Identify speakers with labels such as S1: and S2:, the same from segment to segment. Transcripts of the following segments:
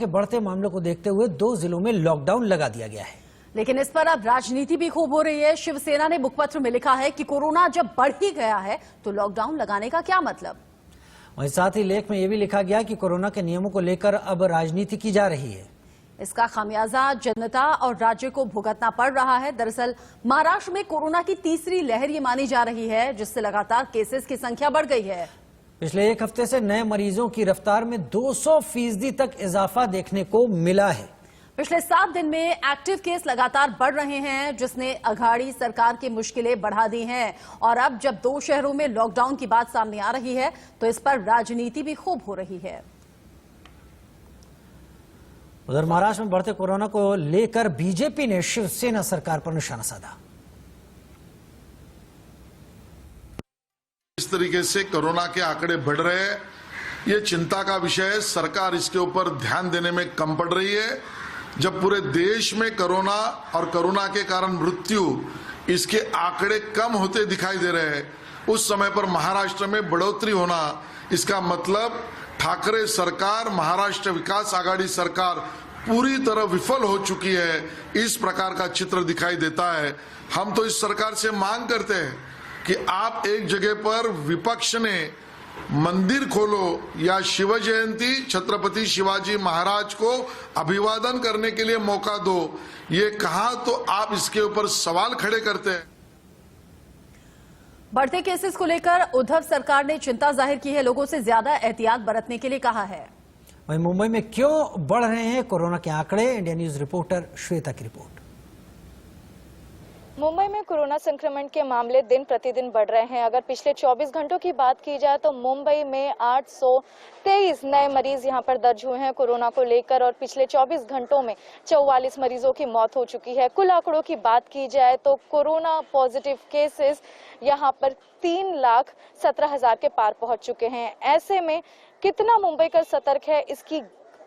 S1: के बढ़ते मामलों को देखते हुए 2 जिलों में लॉकडाउन लगा दिया गया है।
S2: लेकिन इस पर अब राजनीति भी खूब हो रही है। शिवसेना ने मुखपत्र में लिखा है कि कोरोना जब बढ़ ही गया है तो लॉकडाउन लगाने का क्या मतलब।
S1: वहीं साथ ही लेख में यह भी लिखा गया कि कोरोना के नियमों को लेकर अब राजनीति की जा रही है।
S2: इसका खामियाजा जनता और राज्य को भुगतना पड़ रहा है। दरअसल महाराष्ट्र में कोरोना की तीसरी लहर ये मानी जा रही है, जिससे लगातार केसेस की संख्या बढ़ गई है।
S1: पिछले एक हफ्ते से नए मरीजों की रफ्तार में 200% तक इजाफा देखने को मिला है।
S2: पिछले 7 दिन में एक्टिव केस लगातार बढ़ रहे हैं, जिसने अघाड़ी सरकार की मुश्किलें बढ़ा दी हैं। और अब जब 2 शहरों में लॉकडाउन की बात सामने आ रही है तो इस पर राजनीति भी खूब हो रही है।
S1: उधर महाराष्ट्र में बढ़ते कोरोना को लेकर बीजेपी ने शिवसेना सरकार पर निशाना साधा।
S3: इस तरीके से कोरोना के आंकड़े बढ़ रहे हैं, ये चिंता का विषय है। सरकार इसके ऊपर ध्यान देने में कम पड़ रही है। जब पूरे देश में कोरोना और कोरोना के कारण मृत्यु इसके आंकड़े कम होते दिखाई दे रहे हैं, उस समय पर महाराष्ट्र में बढ़ोतरी होना, इसका मतलब ठाकरे सरकार, महाराष्ट्र विकास आघाड़ी सरकार पूरी तरह विफल हो चुकी है। इस प्रकार का चित्र दिखाई देता है। हम तो इस सरकार से मांग करते हैं कि आप एक जगह पर विपक्ष ने मंदिर खोलो या शिव जयंती छत्रपति शिवाजी महाराज को अभिवादन करने के लिए मौका दो, ये कहा तो आप इसके ऊपर सवाल खड़े करते हैं।
S2: बढ़ते केसेस को लेकर उद्धव सरकार ने चिंता जाहिर की है, लोगों से ज्यादा एहतियात बरतने के लिए कहा है।
S1: वहीं मुंबई में क्यों बढ़ रहे हैं कोरोना के आंकड़े, इंडिया न्यूज रिपोर्टर श्वेता की रिपोर्ट।
S4: मुंबई में कोरोना संक्रमण के मामले दिन प्रतिदिन बढ़ रहे हैं। अगर पिछले 24 घंटों की बात की जाए तो मुंबई में 823 नए मरीज यहां पर दर्ज हुए हैं कोरोना को लेकर, और पिछले 24 घंटों में 44 मरीजों की मौत हो चुकी है। कुल आंकड़ों की बात की जाए तो कोरोना पॉजिटिव केसेस यहां पर 3,17,000 के पार पहुंच चुके हैं। ऐसे में कितना मुंबई का सतर्क है, इसकी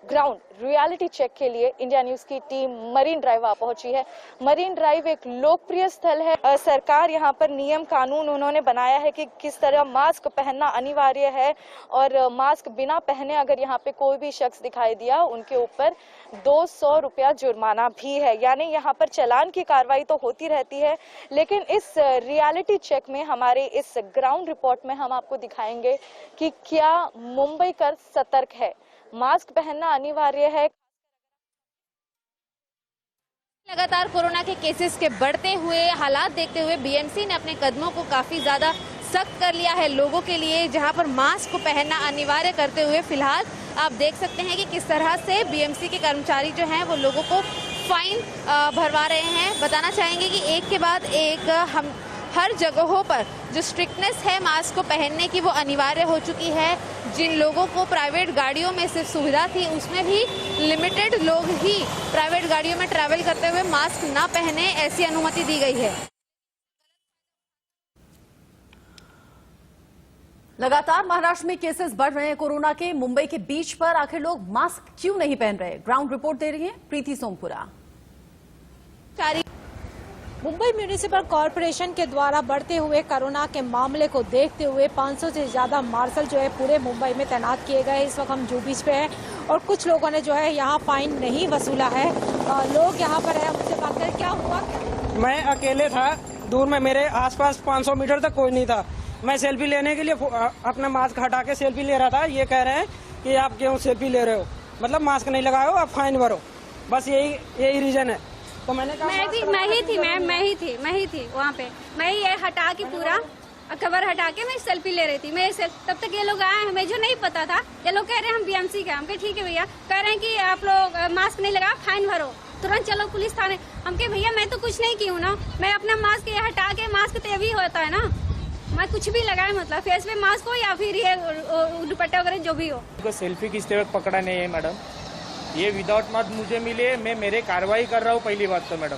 S4: ग्राउंड रियलिटी चेक के लिए इंडिया न्यूज की टीम मरीन ड्राइव आ पहुंची है। मरीन ड्राइव एक लोकप्रिय स्थल है। सरकार यहां पर नियम कानून उन्होंने बनाया है कि किस तरह मास्क पहनना अनिवार्य है, और मास्क बिना पहने अगर यहां पे कोई भी शख्स दिखाई दिया उनके ऊपर 200 रुपया जुर्माना भी है। यानी यहां पर चालान की कार्रवाई तो होती रहती है, लेकिन इस रियलिटी चेक में, हमारे इस ग्राउंड रिपोर्ट में हम आपको दिखाएंगे कि क्या मुंबई का सतर्क है, मास्क पहनना अनिवार्य है।
S5: लगातार कोरोना के केसेस के बढ़ते हुए हालात देखते हुए बीएमसी ने अपने कदमों को काफी ज्यादा सख्त कर लिया है लोगों के लिए, जहां पर मास्क को पहनना अनिवार्य करते हुए फिलहाल आप देख सकते हैं कि किस तरह से बीएमसी के कर्मचारी जो हैं वो लोगों को फाइन भरवा रहे हैं। बताना चाहेंगे कि एक के बाद एक हम हर जगहों पर जो स्ट्रिक्टनेस है मास्क को पहनने की वो अनिवार्य हो चुकी है। जिन लोगों को प्राइवेट गाड़ियों में सिर्फ सुविधा थी, उसमें भी लिमिटेड लोग ही प्राइवेट गाड़ियों में ट्रैवल करते हुए मास्क ना पहने, ऐसी अनुमति दी गई है।
S2: लगातार महाराष्ट्र में केसेस बढ़ रहे हैं कोरोना के। मुंबई के बीच पर आखिर लोग मास्क क्यों नहीं पहन रहे, ग्राउंड रिपोर्ट दे रही है प्रीति सोमपुरा।
S6: मुंबई म्यूनिसिपल कॉरपोरेशन के द्वारा बढ़ते हुए कोरोना के मामले को देखते हुए 500 से ज्यादा मार्शल जो है पूरे मुंबई में तैनात किए गए। इस वक्त हम जू बीच पे हैं और कुछ लोगों ने जो है यहाँ फाइन नहीं वसूला है। लोग यहाँ पर है, मुझसे बात करें, क्या हुआ?
S7: मैं अकेले था, दूर में मेरे आसपास 500 मीटर तक कोई नहीं था। मैं सेल्फी लेने के लिए अपना मास्क हटा के सेल्फी ले रहा था। ये कह रहे हैं कि आप क्यों सेल्फी ले रहे हो, मतलब मास्क नहीं लगाए हो, आप फाइन भरो, बस यही रीजन है। तो मैंने कहा
S8: मैं ही थी वहाँ पे। मैं ये हटा के पूरा कवर हटा के मैं सेल्फी ले रही थी। मैं तब तक ये लोग आए, हमें जो नहीं पता था, ये लोग कह रहे हैं हम बीएमसी के। हम कहे ठीक है भैया, कह रहे हैं कि आप लोग मास्क नहीं लगा, फाइन भरो, तुरंत चलो पुलिस थाने। हम कहे भैया मैं तो कुछ नहीं की हूँ ना, मैं अपना मास्क ये हटा के, मास्क तो भी होता है ना, मैं कुछ भी लगाए, मतलब फेस पे मास्क हो या फिर ये दुपट्टा वगैरह जो भी हो।
S7: सेल्फी किस तरह पकड़ा नहीं है मैडम, ये विदाउट मास्क मुझे मिले, मैं मेरे कार्रवाई कर रहा हूँ। पहली बात तो मैडम